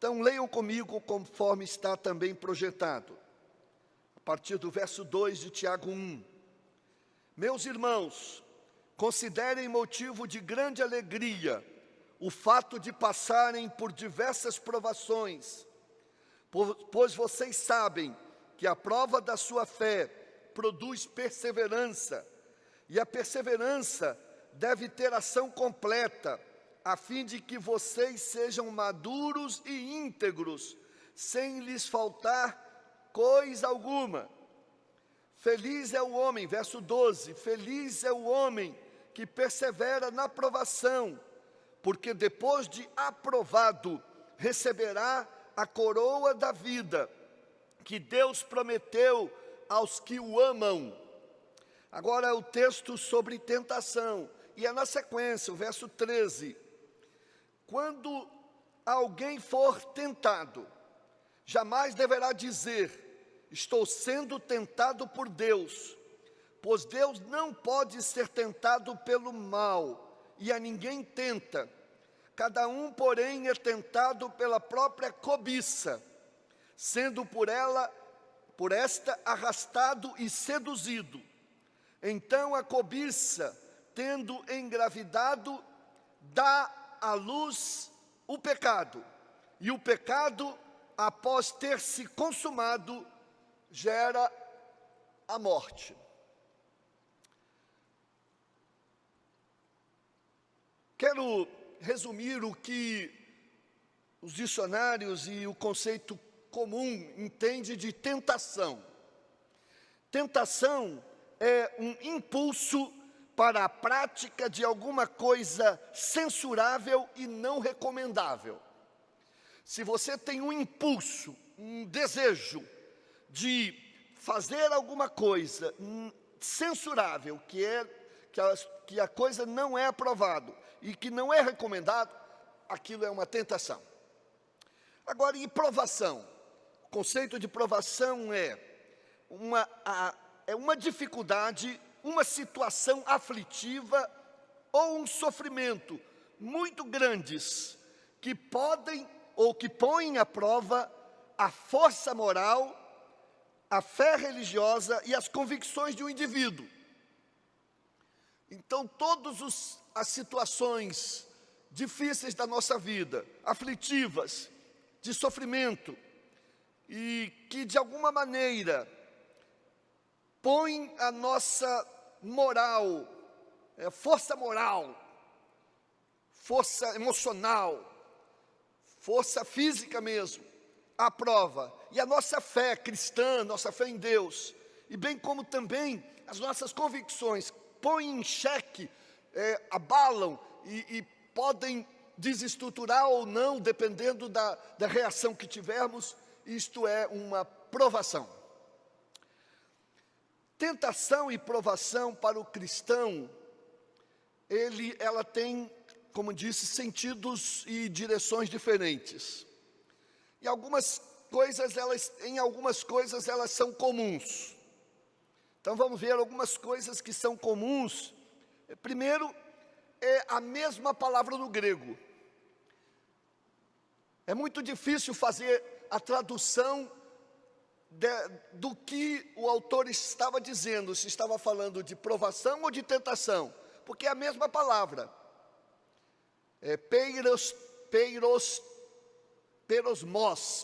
Então, leiam comigo conforme está também projetado. A partir do verso 2 de Tiago 1. Meus irmãos, considerem motivo de grande alegria o fato de passarem por diversas provações, pois vocês sabem que a prova da sua fé produz perseverança, e a perseverança deve ter ação completa, a fim de que vocês sejam maduros e íntegros, sem lhes faltar coisa alguma. Feliz é o homem, verso 12, feliz é o homem que persevera na provação, porque depois de aprovado, receberá a coroa da vida, que Deus prometeu aos que o amam. Agora o texto sobre tentação, e é na sequência, o verso 13. Quando alguém for tentado, jamais deverá dizer, estou sendo tentado por Deus, pois Deus não pode ser tentado pelo mal, e a ninguém tenta. Cada um, porém, é tentado pela própria cobiça, sendo por esta arrastado e seduzido. Então a cobiça, tendo engravidado, dá à luz o pecado, e o pecado, após ter se consumado, gera a morte. Quero resumir o que os dicionários e o conceito comum entende de tentação. Tentação é um impulso para a prática de alguma coisa censurável e não recomendável. Se você tem um impulso, um desejo de fazer alguma coisa censurável, que a coisa não é aprovada e que não é recomendado, aquilo é uma tentação. Agora, e provação? O conceito de provação é uma dificuldade, uma situação aflitiva ou um sofrimento muito grandes que podem ou que põem à prova a força moral, a fé religiosa e as convicções de um indivíduo. Então, todas as situações difíceis da nossa vida, aflitivas, de sofrimento, e que de alguma maneira põem a nossa moral, força moral, força emocional, força física mesmo, à prova, e a nossa fé cristã, nossa fé em Deus, e bem como também as nossas convicções, põem em xeque, abalam e podem desestruturar ou não, dependendo da reação que tivermos. Isto é uma provação. Tentação e provação para o cristão, ela tem, como disse, sentidos e direções diferentes. E em algumas coisas elas são comuns. Então vamos ver algumas coisas que são comuns. Primeiro, é a mesma palavra no grego. É muito difícil fazer a tradução do que o autor estava dizendo, se estava falando de provação ou de tentação, porque é a mesma palavra.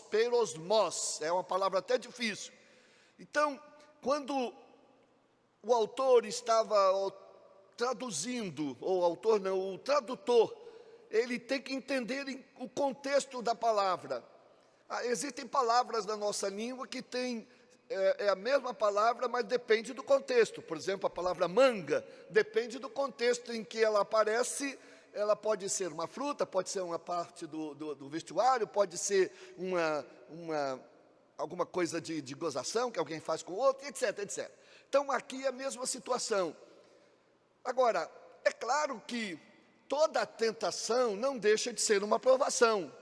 Perosmos, é uma palavra até difícil. Então, quando o autor estava traduzindo, ou o autor não, o tradutor, ele tem que entender o contexto da palavra. Existem palavras na nossa língua que têm a mesma palavra, mas depende do contexto. Por exemplo, a palavra manga, depende do contexto em que ela aparece. Ela pode ser uma fruta, pode ser uma parte do vestuário, pode ser alguma coisa de gozação que alguém faz com o outro, etc, etc. Então, aqui é a mesma situação. Agora, é claro que toda tentação não deixa de ser uma provação,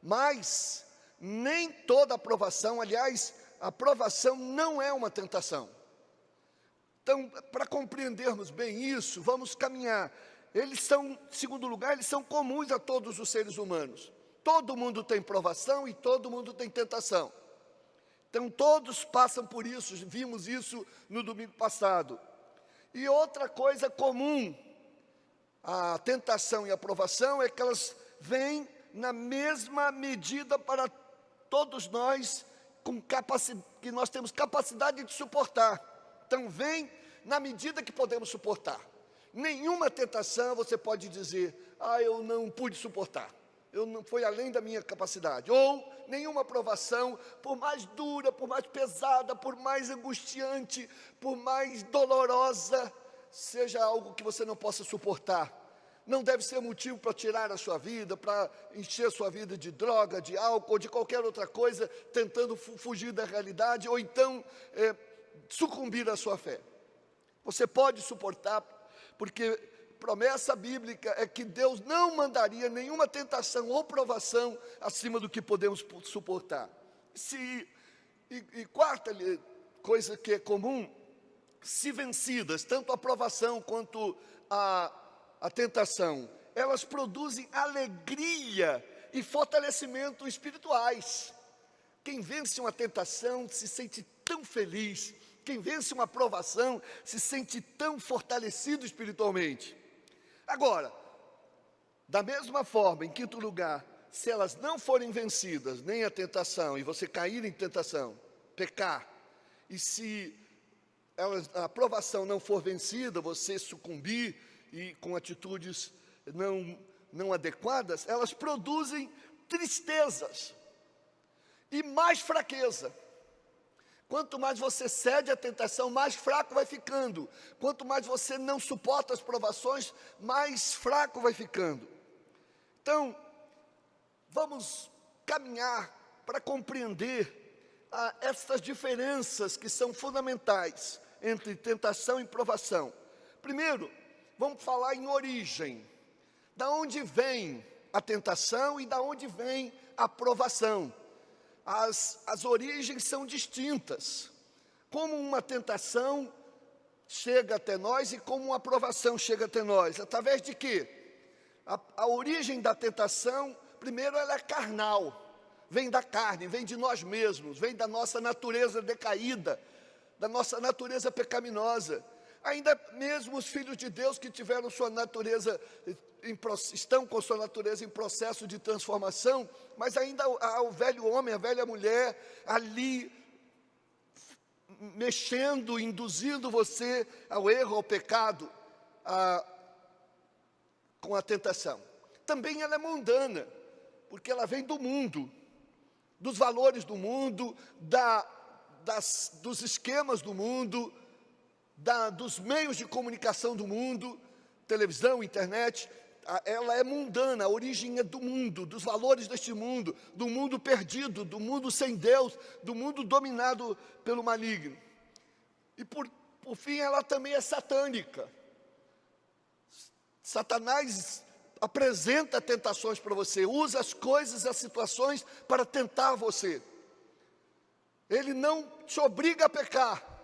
mas nem toda aprovação, aliás, a provação não é uma tentação. Então, para compreendermos bem isso, vamos caminhar. Eles são, em segundo lugar, eles são comuns a todos os seres humanos. Todo mundo tem provação e todo mundo tem tentação. Então todos passam por isso, vimos isso no domingo passado. E outra coisa comum, a tentação e a provação, é que elas vêm na mesma medida para todos nós, que nós temos capacidade de suportar. Então vem na medida que podemos suportar. Nenhuma tentação você pode dizer, eu não pude suportar, não foi além da minha capacidade. Ou nenhuma provação, por mais dura, por mais pesada, por mais angustiante, por mais dolorosa, seja algo que você não possa suportar. Não deve ser motivo para tirar a sua vida, para encher a sua vida de droga, de álcool, de qualquer outra coisa, tentando fugir da realidade, ou então sucumbir à sua fé. Você pode suportar, porque promessa bíblica é que Deus não mandaria nenhuma tentação ou provação acima do que podemos suportar. Quarta coisa que é comum, se vencidas, tanto a provação quanto a tentação, elas produzem alegria e fortalecimento espirituais. Quem vence uma tentação se sente tão feliz. Quem vence uma provação se sente tão fortalecido espiritualmente. Agora, da mesma forma, em quinto lugar, se elas não forem vencidas, nem a tentação, e você cair em tentação, pecar, e se a provação não for vencida, você sucumbir, e com atitudes não adequadas, elas produzem tristezas e mais fraqueza. Quanto mais você cede à tentação, mais fraco vai ficando. Quanto mais você não suporta as provações, mais fraco vai ficando. Então, vamos caminhar para compreender essas diferenças que são fundamentais entre tentação e provação. Primeiro, vamos falar em origem. Da onde vem a tentação e da onde vem a provação? As origens são distintas. Como uma tentação chega até nós e como uma provação chega até nós? Através de quê? A origem da tentação, primeiro, ela é carnal. Vem da carne, vem de nós mesmos, vem da nossa natureza decaída, da nossa natureza pecaminosa. Ainda mesmo os filhos de Deus que tiveram sua natureza, estão com sua natureza em processo de transformação, mas ainda há o velho homem, a velha mulher, ali, mexendo, induzindo você ao erro, ao pecado, com a tentação. Também ela é mundana, porque ela vem do mundo, dos valores do mundo, dos esquemas do mundo, dos meios de comunicação do mundo, televisão, internet. Ela é mundana, a origem é do mundo, dos valores deste mundo, do mundo perdido, do mundo sem Deus, do mundo dominado pelo maligno. E por fim, ela também é satânica. Satanás apresenta tentações para você, usa as coisas, as situações para tentar você. Ele não te obriga a pecar.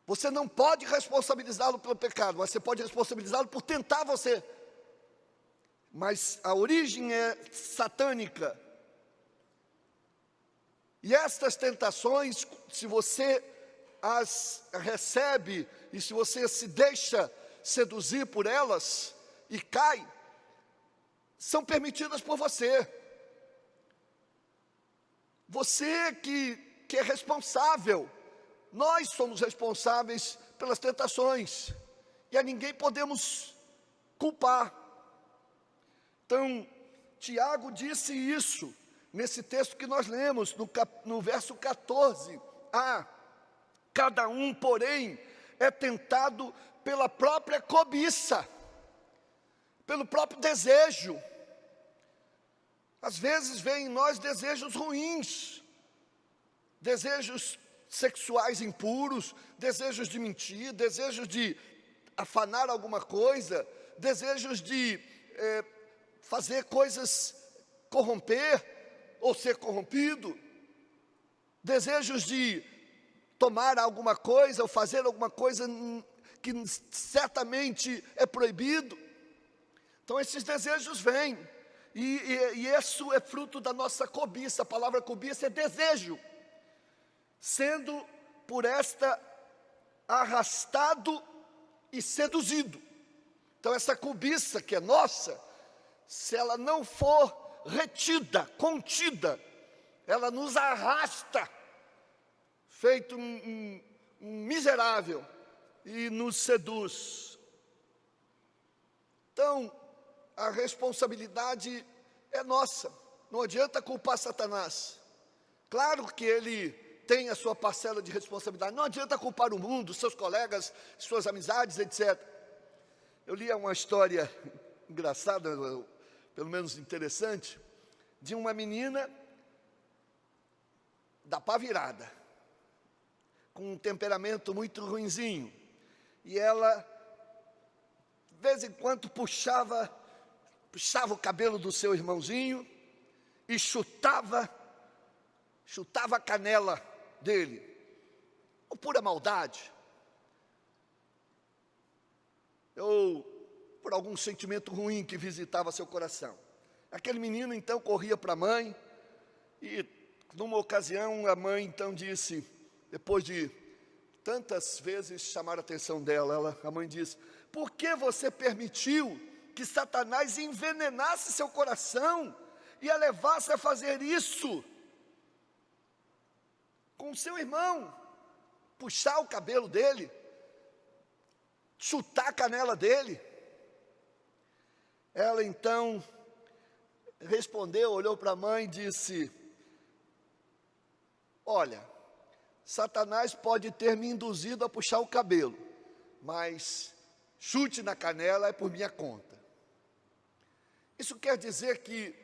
Você não pode responsabilizá-lo pelo pecado, mas você pode responsabilizá-lo por tentar você. Mas a origem é satânica. E estas tentações, se você as recebe e se você se deixa seduzir por elas e cai, são permitidas por você. Você que é responsável. Nós somos responsáveis pelas tentações, e a ninguém podemos culpar. Então, Tiago disse isso, nesse texto que nós lemos, no verso 14. Cada um, porém, é tentado pela própria cobiça, pelo próprio desejo. Às vezes vem em nós desejos ruins, desejos sexuais impuros, desejos de mentir, desejos de afanar alguma coisa, desejos de fazer coisas, corromper ou ser corrompido, desejos de tomar alguma coisa ou fazer alguma coisa que certamente é proibido. Então esses desejos vêm, e isso é fruto da nossa cobiça. A palavra cobiça é desejo, sendo por esta arrastado e seduzido. Então essa cobiça que é nossa, se ela não for retida, contida, ela nos arrasta, feito um miserável, e nos seduz. Então, a responsabilidade é nossa. Não adianta culpar Satanás. Claro que ele tem a sua parcela de responsabilidade. Não adianta culpar o mundo, seus colegas, suas amizades, etc. Eu li uma história engraçada, pelo menos interessante, de uma menina da pá virada, com um temperamento muito ruinzinho. E ela, de vez em quando, puxava o cabelo do seu irmãozinho e chutava a canela dele, por pura maldade, ou por algum sentimento ruim que visitava seu coração. Aquele menino então corria para a mãe, e numa ocasião a mãe então disse, depois de tantas vezes chamar a atenção dela, a mãe disse: por que você permitiu que Satanás envenenasse seu coração e a levasse a fazer isso com seu irmão? Puxar o cabelo dele, chutar a canela dele. Ela então respondeu, olhou para a mãe e disse: olha, Satanás pode ter me induzido a puxar o cabelo, mas chute na canela é por minha conta. Isso quer dizer que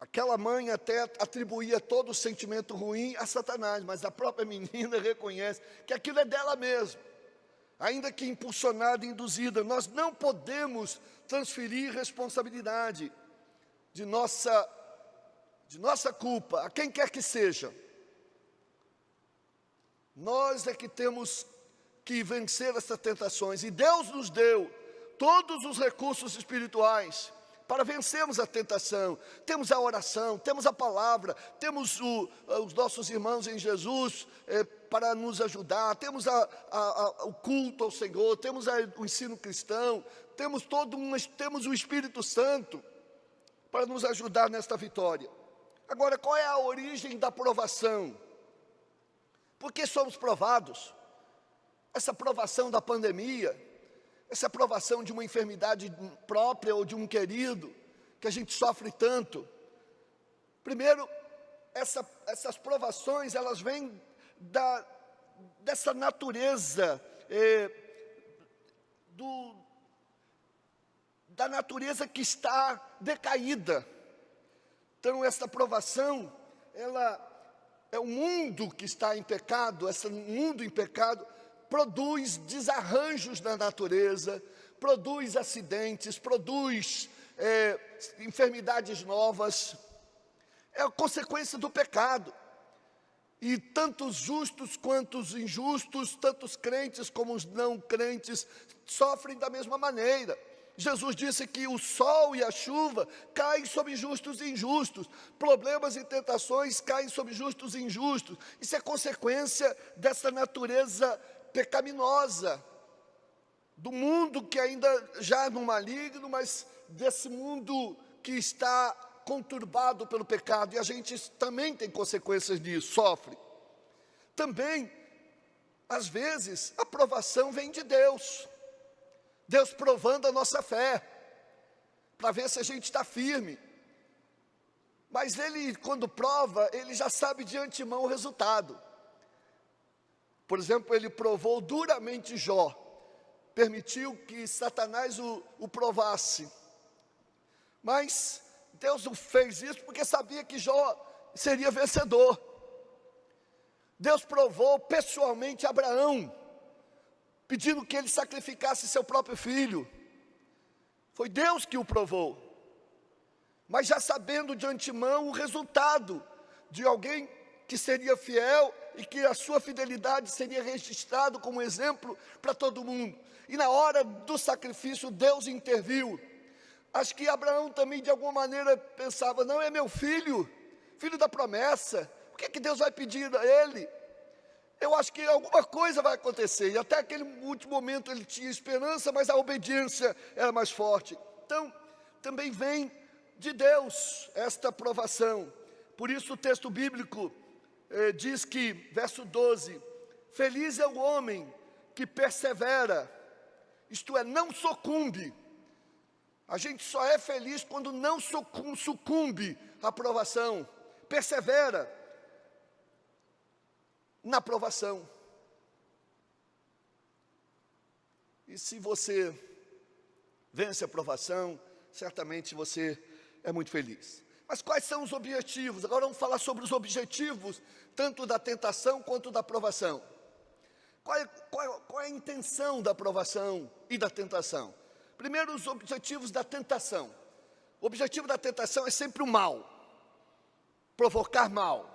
aquela mãe até atribuía todo o sentimento ruim a Satanás, mas a própria menina reconhece que aquilo é dela mesma, ainda que impulsionada e induzida. Nós não podemos transferir responsabilidade de nossa culpa a quem quer que seja. Nós é que temos que vencer essas tentações, e Deus nos deu todos os recursos espirituais para vencermos a tentação. Temos a oração, temos a palavra, temos os nossos irmãos em Jesus para nos ajudar, temos o culto ao Senhor, temos o ensino cristão, temos o Espírito Santo para nos ajudar nesta vitória. Agora, qual é a origem da provação? Por que somos provados? Essa provação da pandemia, essa provação de uma enfermidade própria ou de um querido, que a gente sofre tanto. Primeiro, essas provações, elas vêm dessa natureza, da natureza que está decaída. Então, essa provação, ela é o mundo que está em pecado. Esse mundo em pecado produz desarranjos na natureza, produz acidentes, produz enfermidades novas. É a consequência do pecado. E tanto os justos quanto os injustos, tanto os crentes como os não crentes, sofrem da mesma maneira. Jesus disse que o sol e a chuva caem sobre justos e injustos. Problemas e tentações caem sobre justos e injustos. Isso é consequência dessa natureza pecaminosa, do mundo que ainda já no maligno, mas desse mundo que está conturbado pelo pecado. E a gente também tem consequências disso, sofre. Também, às vezes, a provação vem de Deus. Deus provando a nossa fé, para ver se a gente está firme. Mas Ele, quando prova, Ele já sabe de antemão o resultado. Por exemplo, Ele provou duramente Jó, permitiu que Satanás o provasse. Mas Deus não fez isso porque sabia que Jó seria vencedor. Deus provou pessoalmente Abraão, pedindo que ele sacrificasse seu próprio filho. Foi Deus que o provou, mas já sabendo de antemão o resultado de alguém que seria fiel e que a sua fidelidade seria registrado como exemplo para todo mundo. E na hora do sacrifício, Deus interviu. Acho que Abraão também, de alguma maneira, pensava, não, é meu filho, filho da promessa, o que Deus vai pedir a ele? Eu acho que alguma coisa vai acontecer, e até aquele último momento ele tinha esperança, mas a obediência era mais forte. Então, também vem de Deus esta provação. Por isso o texto bíblico diz que, verso 12, feliz é o homem que persevera, isto é, não sucumbe. A gente só é feliz quando não sucumbe à provação, persevera na provação. E se você vence a provação, certamente você é muito feliz. Mas quais são os objetivos? Agora vamos falar sobre os objetivos, tanto da tentação quanto da provação. Qual é a intenção da provação e da tentação? Primeiro, os objetivos da tentação. O objetivo da tentação é sempre o mal, provocar mal,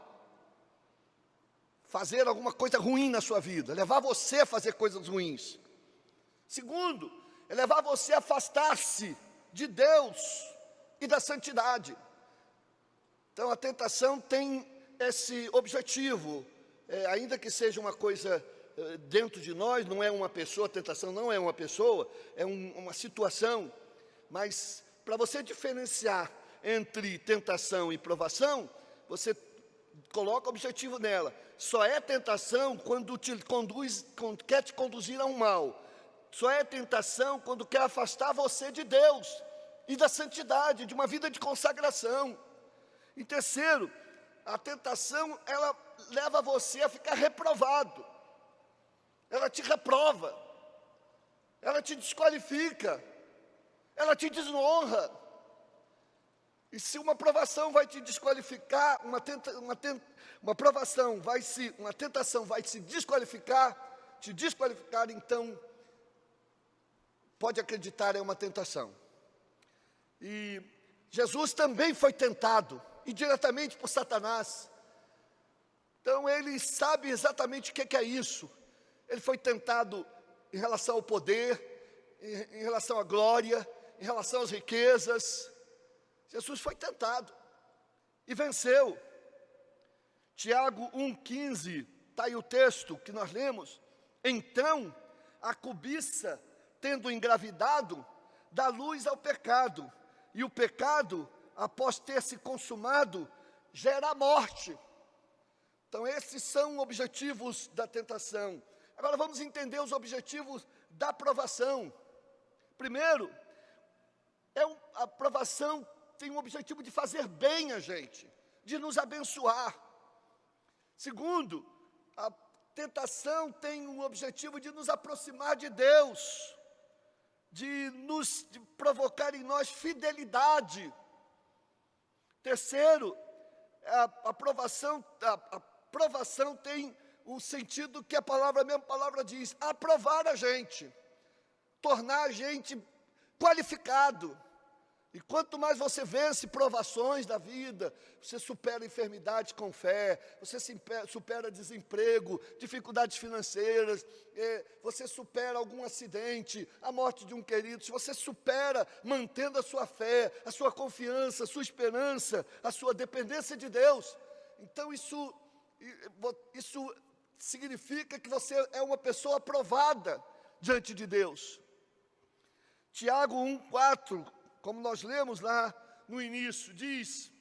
fazer alguma coisa ruim na sua vida, levar você a fazer coisas ruins. Segundo, é levar você a afastar-se de Deus e da santidade. Então a tentação tem esse objetivo, ainda que seja uma coisa dentro de nós, não é uma pessoa, a tentação não é uma pessoa, é uma situação, mas para você diferenciar entre tentação e provação, você coloca o objetivo nela. Só é tentação quando quer te conduzir a um mal. Só é tentação quando quer afastar você de Deus e da santidade, de uma vida de consagração. E terceiro, a tentação, ela leva você a ficar reprovado. Ela te reprova, ela te desqualifica, ela te desonra. E se uma provação vai te desqualificar, uma tentação vai te desqualificar, então, pode acreditar, é uma tentação. E Jesus também foi tentado, indiretamente por Satanás. Então ele sabe exatamente o que é isso. Ele foi tentado em relação ao poder, em relação à glória, em relação às riquezas. Jesus foi tentado e venceu. Tiago 1,15, está aí o texto que nós lemos. Então, a cobiça, tendo engravidado, dá luz ao pecado, e o pecado, após ter se consumado, gera a morte. Então esses são objetivos da tentação. Agora vamos entender os objetivos da provação. Primeiro, a provação tem o objetivo de fazer bem a gente, de nos abençoar. Segundo, a tentação tem o objetivo de nos aproximar de Deus, de provocar em nós fidelidade. Terceiro, a provação tem o sentido que a mesma palavra diz, aprovar a gente, tornar a gente qualificado. E quanto mais você vence provações da vida, você supera enfermidades com fé, você supera desemprego, dificuldades financeiras, você supera algum acidente, a morte de um querido, se você supera mantendo a sua fé, a sua confiança, a sua esperança, a sua dependência de Deus, então isso significa que você é uma pessoa aprovada diante de Deus. Tiago 1,4, como nós lemos lá no início, diz,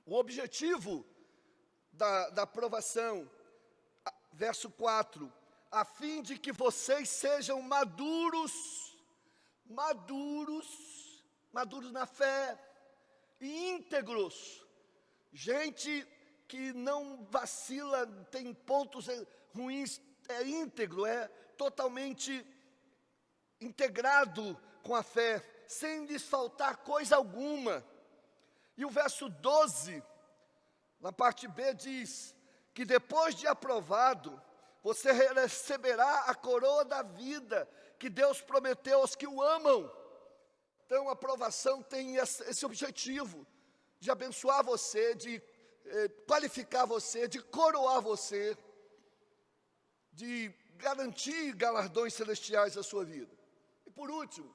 o objetivo da aprovação, verso 4, a fim de que vocês sejam maduros na fé, e íntegros, gente que não vacila, tem pontos ruins, é íntegro, é totalmente integrado com a fé, sem lhes faltar coisa alguma. E o verso 12, na parte B, diz que depois de aprovado, você receberá a coroa da vida que Deus prometeu aos que o amam. Então a aprovação tem esse objetivo, de abençoar você, de qualificar você, de coroar você, de garantir galardões celestiais à sua vida. E por último,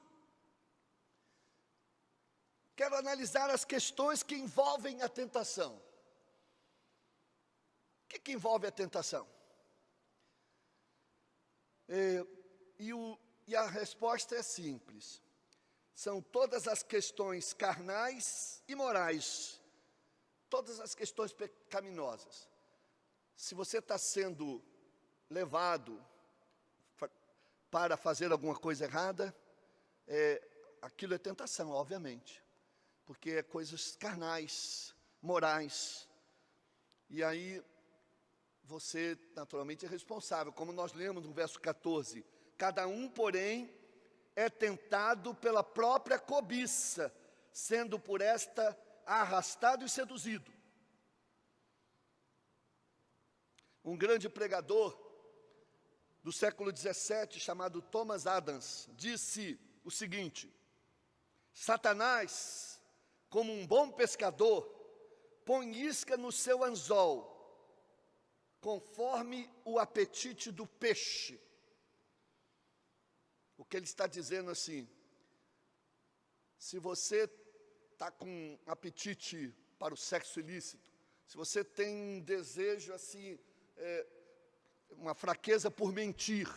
quero analisar as questões que envolvem a tentação. O que envolve a tentação? E a resposta é simples. São todas as questões carnais e morais, todas as questões pecaminosas. Se você está sendo levado para fazer alguma coisa errada, aquilo é tentação, obviamente, porque é coisas carnais, morais, e aí você naturalmente é responsável, como nós lemos no verso 14, cada um, porém, é tentado pela própria cobiça, sendo por esta arrastado e seduzido. Um grande pregador do século 17, chamado Thomas Adams, disse o seguinte: Satanás, como um bom pescador, põe isca no seu anzol, conforme o apetite do peixe. O que ele está dizendo assim, se você está com apetite para o sexo ilícito, se você tem um desejo assim, uma fraqueza por mentir,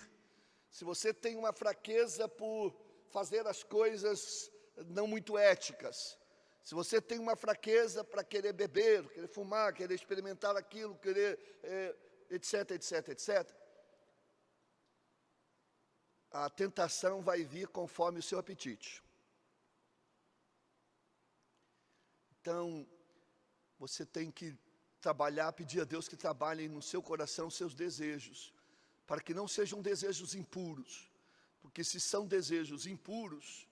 se você tem uma fraqueza por fazer as coisas não muito éticas, se você tem uma fraqueza para querer beber, querer fumar, querer experimentar aquilo, querer etc, etc, etc, a tentação vai vir conforme o seu apetite. Então, você tem que trabalhar, pedir a Deus que trabalhe no seu coração os seus desejos, para que não sejam desejos impuros, porque se são desejos impuros,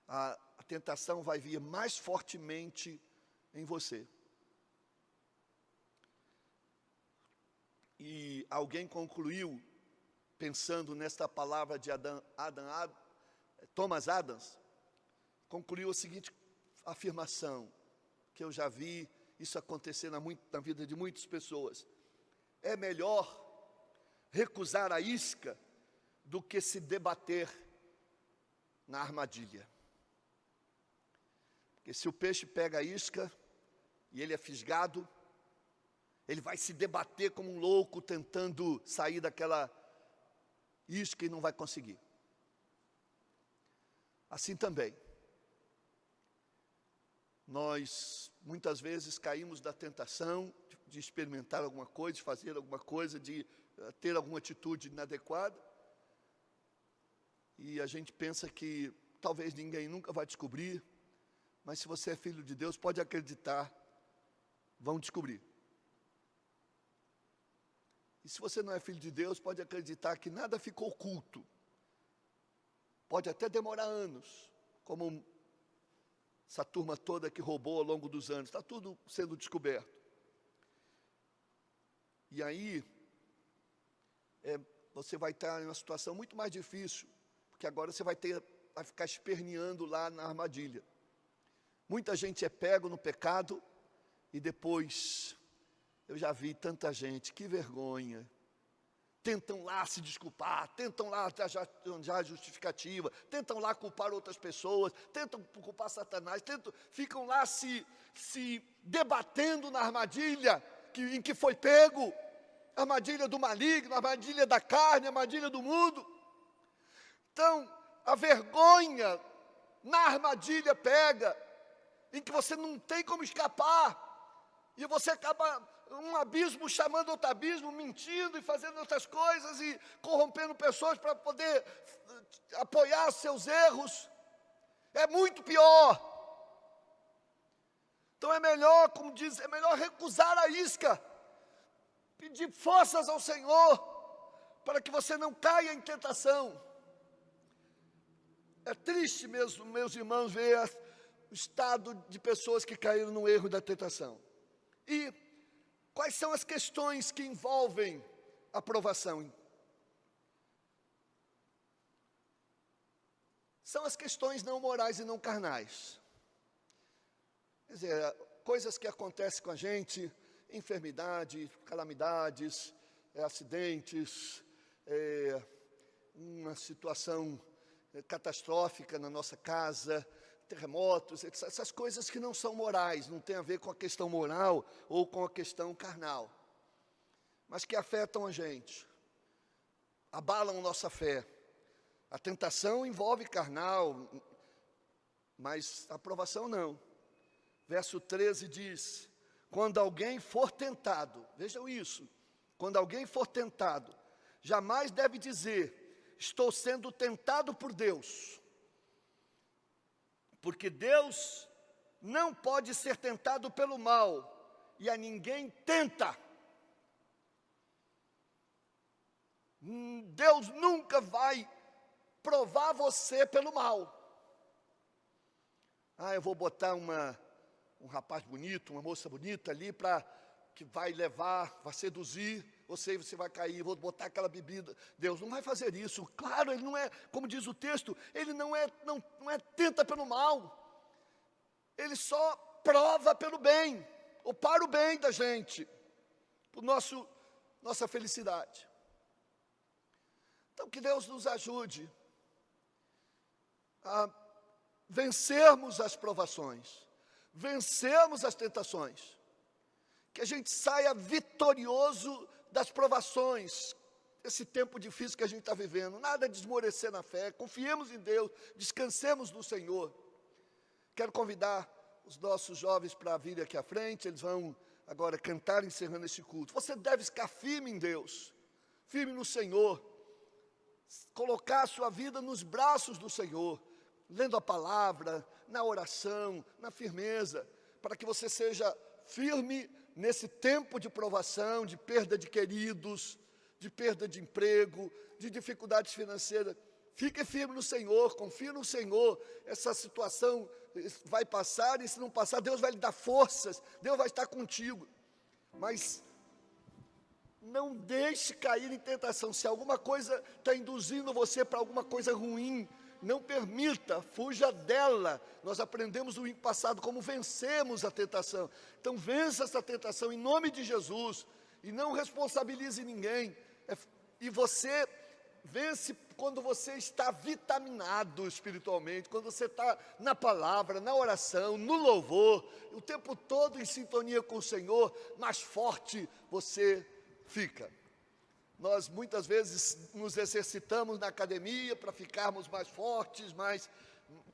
a tentação vai vir mais fortemente em você. E alguém concluiu, pensando nesta palavra de Thomas Adams, concluiu a seguinte afirmação, que eu já vi isso acontecer na vida de muitas pessoas: é melhor recusar a isca do que se debater na armadilha. Porque se o peixe pega a isca e ele é fisgado, ele vai se debater como um louco tentando sair daquela isca e não vai conseguir. Assim também, nós muitas vezes caímos da tentação de experimentar alguma coisa, de fazer alguma coisa, de ter alguma atitude inadequada, e a gente pensa que talvez ninguém nunca vai descobrir, mas se você é filho de Deus, pode acreditar, vão descobrir. E se você não é filho de Deus, pode acreditar que nada ficou oculto. Pode até demorar anos, como essa turma toda que roubou ao longo dos anos, está tudo sendo descoberto. E aí, você vai estar em uma situação muito mais difícil, porque agora você vai ficar esperneando lá na armadilha. Muita gente é pego no pecado e depois, eu já vi tanta gente, que vergonha, tentam lá se desculpar, tentam lá arranjar justificativa, tentam lá culpar outras pessoas, tentam culpar Satanás, ficam lá se debatendo na armadilha em que foi pego, armadilha do maligno, armadilha da carne, armadilha do mundo. Então, a vergonha na armadilha pega, em que você não tem como escapar, e você acaba um abismo chamando outro abismo, mentindo e fazendo outras coisas e corrompendo pessoas para poder apoiar seus erros. É muito pior. Então é melhor, como diz, é melhor recusar a isca, pedir forças ao Senhor para que você não caia em tentação. É triste mesmo, meus irmãos, ver o estado de pessoas que caíram no erro da tentação. E quais são as questões que envolvem a provação? São as questões não morais e não carnais. Quer dizer, coisas que acontecem com a gente, enfermidade, calamidades, acidentes, uma situação catastrófica na nossa casa, terremotos, essas coisas que não são morais, não tem a ver com a questão moral ou com a questão carnal, mas que afetam a gente, abalam nossa fé. A tentação envolve carnal, mas a provação não. Verso 13 diz: quando alguém for tentado, vejam isso, quando alguém for tentado, jamais deve dizer, estou sendo tentado por Deus, porque Deus não pode ser tentado pelo mal, e a ninguém tenta. Deus nunca vai provar você pelo mal. Eu vou botar um rapaz bonito, uma moça bonita ali, que vai levar, vai seduzir você, e você vai cair, vou botar aquela bebida. Deus não vai fazer isso. Claro, Ele não é, como diz o texto, Ele não é tenta pelo mal. Ele só prova pelo bem, ou para o bem da gente, por nossa felicidade. Então, que Deus nos ajude a vencermos as provações, vencermos as tentações, que a gente saia vitorioso das provações, esse tempo difícil que a gente está vivendo. Nada de esmorecer na fé, confiemos em Deus, descansemos no Senhor. Quero convidar os nossos jovens para virem aqui à frente, eles vão agora cantar encerrando este culto. Você deve ficar firme em Deus, firme no Senhor, colocar a sua vida nos braços do Senhor, lendo a palavra, na oração, na firmeza, para que você seja firme nesse tempo de provação, de perda de queridos, de perda de emprego, de dificuldades financeiras. Fique firme no Senhor, confie no Senhor. Essa situação vai passar, e se não passar, Deus vai lhe dar forças, Deus vai estar contigo. Mas não deixe cair em tentação. Se alguma coisa está induzindo você para alguma coisa ruim, não permita, fuja dela. Nós aprendemos no passado como vencemos a tentação. Então vença essa tentação em nome de Jesus, e não responsabilize ninguém. E você vence quando você está vitaminado espiritualmente, quando você está na palavra, na oração, no louvor, o tempo todo em sintonia com o Senhor, mais forte você fica. Nós muitas vezes nos exercitamos na academia para ficarmos mais fortes,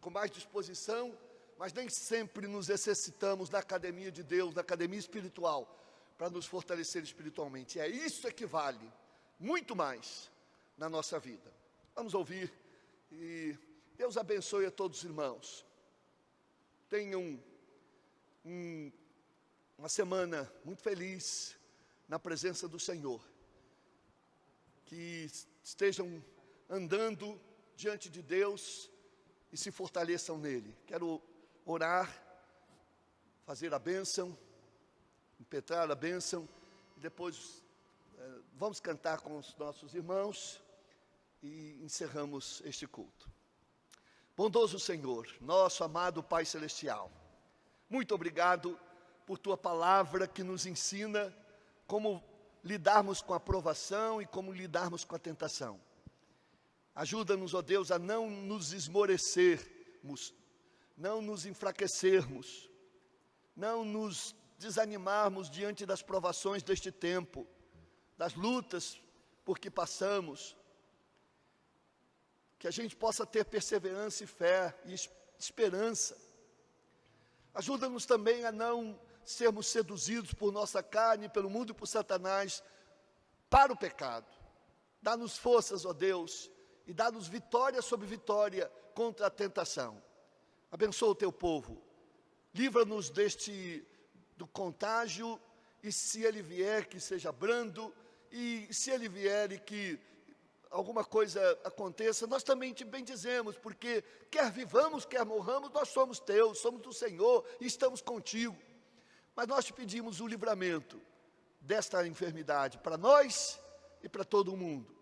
com mais disposição, mas nem sempre nos exercitamos na academia de Deus, na academia espiritual, para nos fortalecer espiritualmente. E é isso que vale muito mais na nossa vida. Vamos ouvir, e Deus abençoe a todos os irmãos. Tenham uma semana muito feliz na presença do Senhor. Que estejam andando diante de Deus e se fortaleçam nele. Quero orar, fazer a bênção, impetrar a bênção, e depois vamos cantar com os nossos irmãos e encerramos este culto. Bondoso Senhor, nosso amado Pai Celestial, muito obrigado por Tua palavra que nos ensina como lidarmos com a provação e como lidarmos com a tentação. Ajuda-nos, ó Deus, a não nos esmorecermos, não nos enfraquecermos, não nos desanimarmos diante das provações deste tempo, das lutas por que passamos. Que a gente possa ter perseverança e fé e esperança. Ajuda-nos também a não sermos seduzidos por nossa carne, pelo mundo e por Satanás, para o pecado. Dá-nos forças, ó Deus, e dá-nos vitória sobre vitória contra a tentação. Abençoa o Teu povo, livra-nos do contágio, e se ele vier, que seja brando, e se ele vier e que alguma coisa aconteça, nós também te bendizemos, porque quer vivamos, quer morramos, nós somos Teus, somos do Senhor, e estamos contigo. Mas nós te pedimos o livramento desta enfermidade para nós e para todo o mundo.